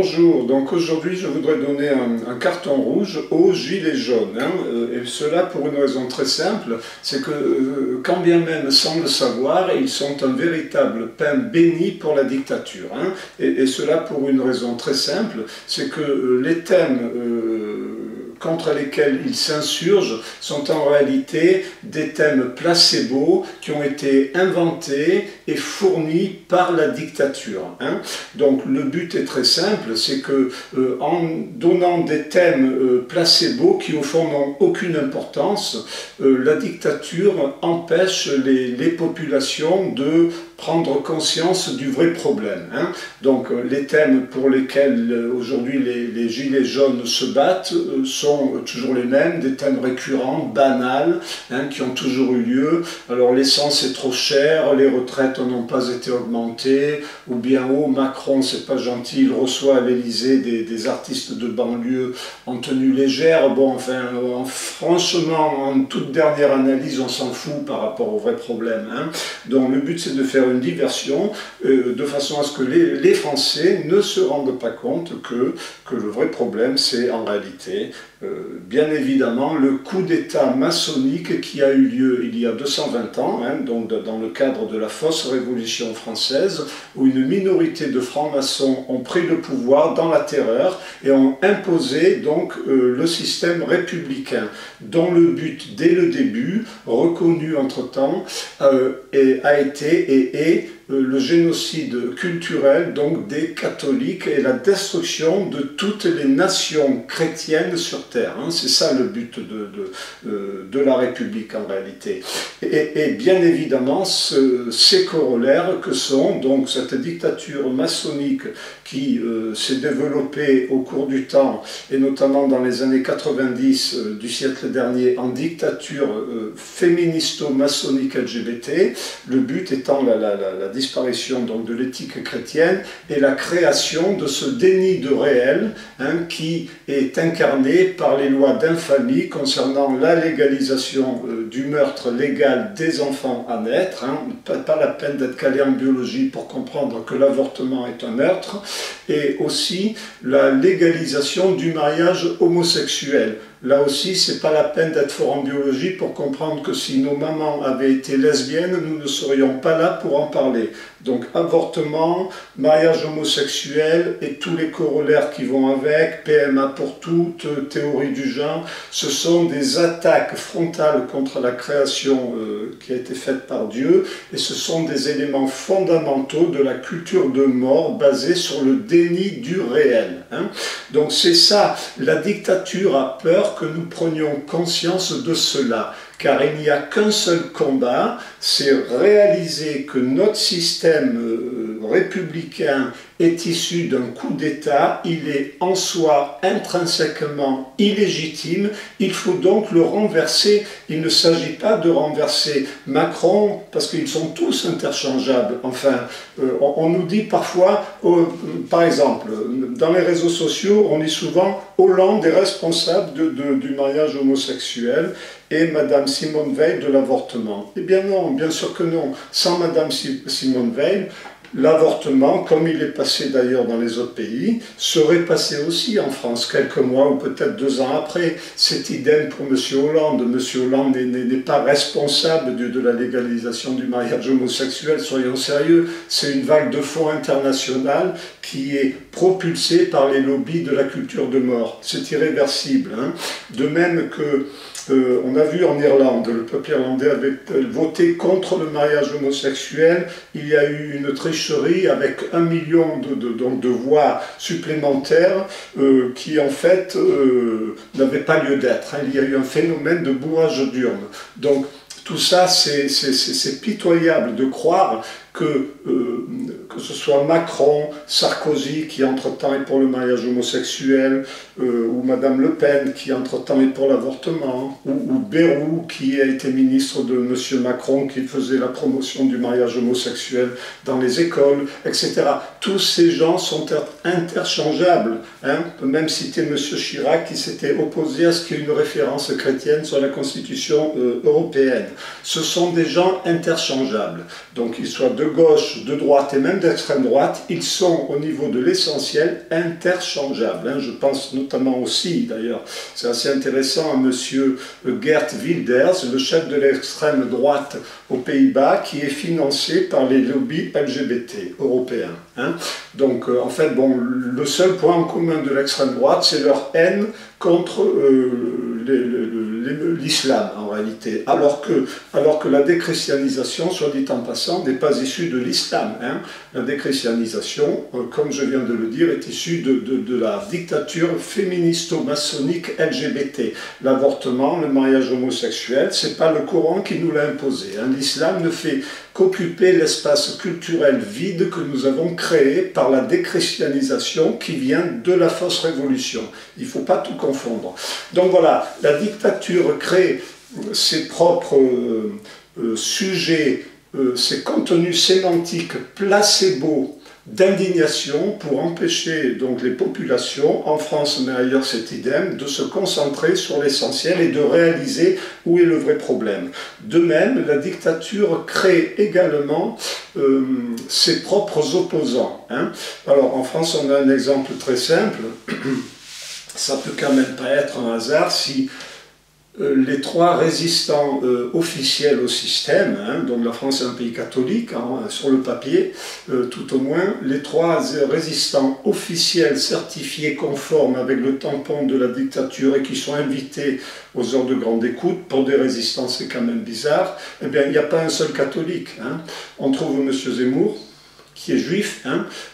Bonjour, donc aujourd'hui je voudrais donner un carton rouge aux gilets jaunes, et cela pour une raison très simple, c'est que quand bien même sans le savoir, ils sont un véritable pain béni pour la dictature, et cela pour une raison très simple, c'est que les thèmes contre lesquels ils s'insurgent sont en réalité des thèmes placebo qui ont été inventés et fournis par la dictature. Donc le but est très simple, c'est que en donnant des thèmes placebo qui au fond n'ont aucune importance, la dictature empêche les populations de prendre conscience du vrai problème. Donc les thèmes pour lesquels aujourd'hui les gilets jaunes se battent sont toujours les mêmes, des thèmes récurrents, banals, qui ont toujours eu lieu. Alors l'essence est trop chère, les retraites n'ont pas été augmentées, ou bien Macron c'est pas gentil, il reçoit à l'Élysée des artistes de banlieue en tenue légère. Bon, enfin, franchement, en toute dernière analyse, on s'en fout par rapport au vrai problème. Donc le but c'est de faire une diversion de façon à ce que les Français ne se rendent pas compte que le vrai problème c'est en réalité bien évidemment le coup d'État maçonnique qui a eu lieu il y a 220 ans, donc dans le cadre de la fausse Révolution française, où une minorité de francs-maçons ont pris le pouvoir dans la terreur et ont imposé donc le système républicain, dont le but dès le début, reconnu entre-temps, a été et est le génocide culturel donc des catholiques et la destruction de toutes les nations chrétiennes sur terre. C'est ça le but de la République en réalité. Et bien évidemment, ces corollaires que sont donc cette dictature maçonnique qui s'est développée au cours du temps, et notamment dans les années 90 du siècle dernier, en dictature féministo-maçonnique LGBT, le but étant la disparition donc de l'éthique chrétienne et la création de ce déni de réel qui est incarné par les lois d'infamie concernant la légalisation du meurtre légal des enfants à naître. Pas la peine d'être calé en biologie pour comprendre que l'avortement est un meurtre, et aussi la légalisation du mariage homosexuel. Là aussi, c'est pas la peine d'être fort en biologie pour comprendre que si nos mamans avaient été lesbiennes, nous ne serions pas là pour en parler. Donc avortement, mariage homosexuel et tous les corollaires qui vont avec, PMA pour toutes, théorie du genre, ce sont des attaques frontales contre la création qui a été faite par Dieu, et ce sont des éléments fondamentaux de la culture de mort basée sur le déni du réel. Donc c'est ça, la dictature a peur que nous prenions conscience de cela, car il n'y a qu'un seul combat, c'est réaliser que notre système républicain est issu d'un coup d'État, il est en soi intrinsèquement illégitime, il faut donc le renverser. Il ne s'agit pas de renverser Macron, parce qu'ils sont tous interchangeables. Enfin, on nous dit parfois, par exemple, dans les réseaux sociaux, on dit souvent Hollande est responsable du mariage homosexuel et Madame Simone Veil de l'avortement. Eh bien non, bien sûr que non. Sans Madame Simone Veil, l'avortement, comme il est passé d'ailleurs dans les autres pays, serait passé aussi en France, quelques mois ou peut-être 2 ans après. C'est idem pour M. Hollande. M. Hollande n'est pas responsable de la légalisation du mariage homosexuel, soyons sérieux. C'est une vague de fond internationale qui est propulsée par les lobbies de la culture de mort. C'est irréversible. De même que on a vu en Irlande, le peuple irlandais avait voté contre le mariage homosexuel. Il y a eu une tricherie avec 1 million de voix supplémentaires qui en fait n'avaient pas lieu d'être. Il y a eu un phénomène de bourrage d'urne. Donc tout ça, c'est pitoyable de croire que ce soit Macron, Sarkozy qui entre-temps est pour le mariage homosexuel, ou Madame Le Pen qui entre-temps est pour l'avortement, ou Bayrou qui a été ministre de M. Macron qui faisait la promotion du mariage homosexuel dans les écoles, etc. Tous ces gens sont interchangeables. On peut même citer M. Chirac qui s'était opposé à ce qu'il y ait une référence chrétienne sur la Constitution européenne. Ce sont des gens interchangeables. Donc qu'ils soient de gauche, de droite et même d'extrême droite, ils sont au niveau de l'essentiel interchangeables. Je pense notamment aussi, d'ailleurs, c'est assez intéressant, à monsieur Geert Wilders, le chef de l'extrême droite aux Pays-Bas, qui est financé par les lobbies LGBT européens. Donc, en fait, bon, le seul point en commun de l'extrême droite, c'est leur haine contre l'islam, en réalité. Alors que la déchristianisation, soit dit en passant, n'est pas issue de l'islam. La déchristianisation, comme je viens de le dire, est issue de la dictature féministo-maçonnique LGBT. L'avortement, le mariage homosexuel, c'est pas le Coran qui nous l'a imposé. L'islam ne fait qu'occuper l'espace culturel vide que nous avons créé par la déchristianisation qui vient de la fausse révolution. Il ne faut pas tout confondre. Donc voilà, la dictature crée ses propres sujets, ses contenus sémantiques placebo d'indignation pour empêcher donc les populations, en France mais ailleurs c'est idem, de se concentrer sur l'essentiel et de réaliser où est le vrai problème. De même, la dictature crée également ses propres opposants. Alors en France on a un exemple très simple, ça peut quand même pas être un hasard si les trois résistants officiels au système, donc la France est un pays catholique, sur le papier, tout au moins, les trois résistants officiels certifiés conformes avec le tampon de la dictature et qui sont invités aux heures de grande écoute, pour des résistants c'est quand même bizarre, eh bien il n'y a pas un seul catholique. On trouve M. Zemmour, qui est juif,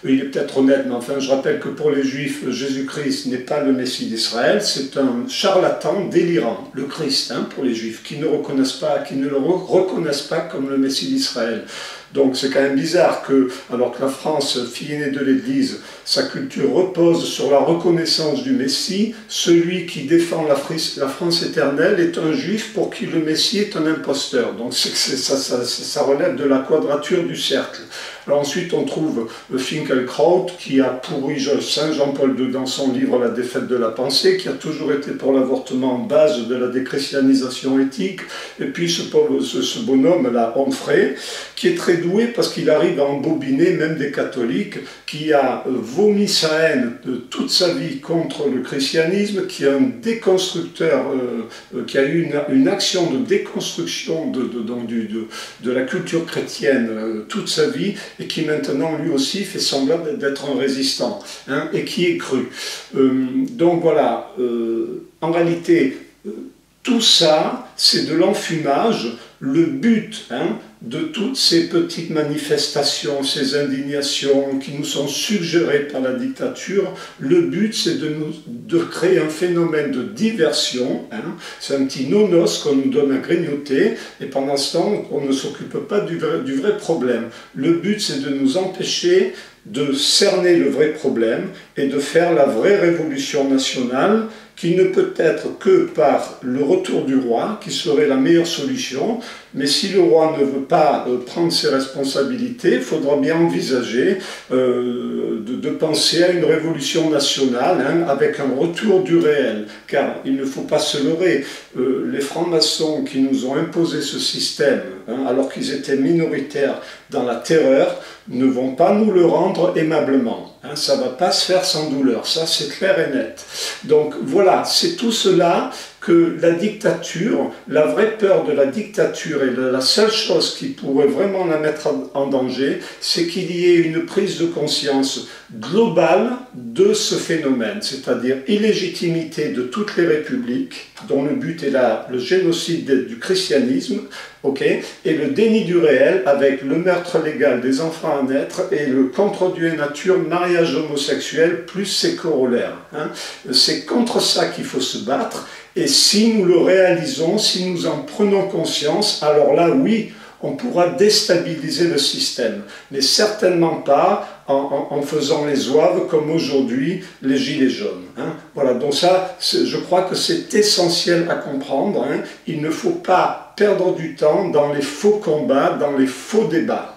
il est peut-être honnête, mais enfin je rappelle que pour les juifs, Jésus-Christ n'est pas le Messie d'Israël, c'est un charlatan délirant, le Christ, pour les juifs, qui ne le reconnaissent pas comme le Messie d'Israël. Donc c'est quand même bizarre que, alors que la France, fille aînée de l'Église, sa culture repose sur la reconnaissance du Messie, celui qui défend la France éternelle est un juif pour qui le Messie est un imposteur. Donc ça relève de la quadrature du cercle. Alors ensuite on trouve Finkielkraut qui a pourri Saint Jean-Paul II dans son livre La défaite de la pensée, qui a toujours été pour l'avortement en base de la déchristianisation éthique, et puis ce bonhomme-là, Onfray, qui est très doué parce qu'il arrive à embobiner même des catholiques, qui a vomi sa haine de toute sa vie contre le christianisme, qui est un déconstructeur, qui a eu une action de déconstruction de la culture chrétienne toute sa vie, et qui maintenant lui aussi fait semblant d'être un résistant, et qui est cru. Donc voilà, en réalité, tout ça, c'est de l'enfumage. Le but de toutes ces petites manifestations, ces indignations qui nous sont suggérées par la dictature, le but c'est de créer un phénomène de diversion. C'est un petit nonos qu'on nous donne à grignoter, et pendant ce temps, on ne s'occupe pas du vrai problème. Le but c'est de nous empêcher de cerner le vrai problème et de faire la vraie révolution nationale, qui ne peut être que par le retour du roi, qui serait la meilleure solution. Mais si le roi ne veut pas prendre ses responsabilités, il faudra bien envisager de penser à une révolution nationale, avec un retour du réel. Car il ne faut pas se leurrer, les francs-maçons qui nous ont imposé ce système, alors qu'ils étaient minoritaires dans la terreur, ne vont pas nous le rendre aimablement. Ça ne va pas se faire sans douleur, ça c'est clair et net. Donc voilà, c'est tout cela que la dictature, la vraie peur de la dictature et la seule chose qui pourrait vraiment la mettre en danger, c'est qu'il y ait une prise de conscience globale de ce phénomène, c'est-à-dire illégitimité de toutes les républiques, dont le but est le génocide du christianisme, et le déni du réel avec le meurtre légal des enfants à naître et le contre-dieu et nature, mariage homosexuel, plus ses corollaires. C'est contre ça qu'il faut se battre, et si nous le réalisons, si nous en prenons conscience, alors là, oui, on pourra déstabiliser le système, mais certainement pas en faisant les zouaves comme aujourd'hui les gilets jaunes. Voilà, donc ça, je crois que c'est essentiel à comprendre. Il ne faut pas perdre du temps dans les faux combats, dans les faux débats.